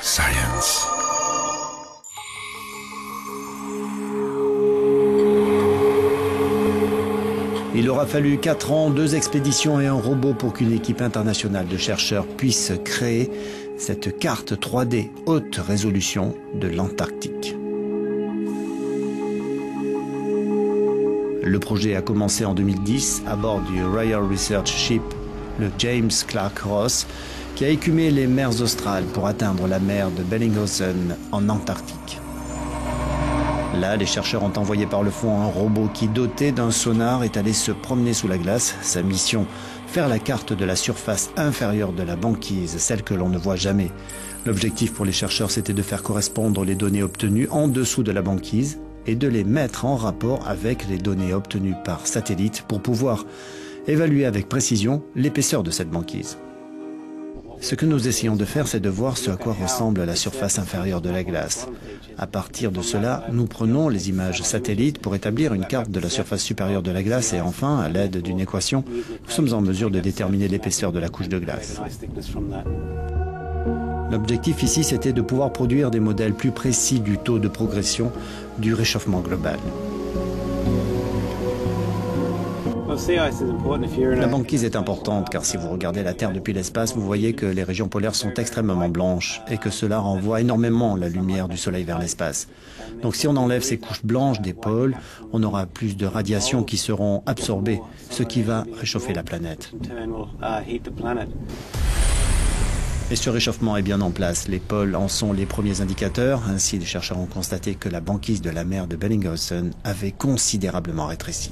Science. Il aura fallu 4 ans, 2 expéditions et un robot pour qu'une équipe internationale de chercheurs puisse créer cette carte 3D haute résolution de l'Antarctique. Le projet a commencé en 2010 à bord du Royal Research Ship, le James Clark Ross, qui a écumé les mers australes pour atteindre la mer de Bellingshausen en Antarctique. Là, les chercheurs ont envoyé par le fond un robot qui, doté d'un sonar, est allé se promener sous la glace. Sa mission, faire la carte de la surface inférieure de la banquise, celle que l'on ne voit jamais. L'objectif pour les chercheurs, c'était de faire correspondre les données obtenues en dessous de la banquise et de les mettre en rapport avec les données obtenues par satellite pour pouvoir évaluer avec précision l'épaisseur de cette banquise. Ce que nous essayons de faire, c'est de voir ce à quoi ressemble la surface inférieure de la glace. À partir de cela, nous prenons les images satellites pour établir une carte de la surface supérieure de la glace et enfin, à l'aide d'une équation, nous sommes en mesure de déterminer l'épaisseur de la couche de glace. L'objectif ici, c'était de pouvoir produire des modèles plus précis du taux de progression du réchauffement global. La banquise est importante car si vous regardez la Terre depuis l'espace, vous voyez que les régions polaires sont extrêmement blanches et que cela renvoie énormément la lumière du Soleil vers l'espace. Donc si on enlève ces couches blanches des pôles, on aura plus de radiations qui seront absorbées, ce qui va réchauffer la planète. Et ce réchauffement est bien en place. Les pôles en sont les premiers indicateurs. Ainsi, les chercheurs ont constaté que la banquise de la mer de Bellingshausen avait considérablement rétréci.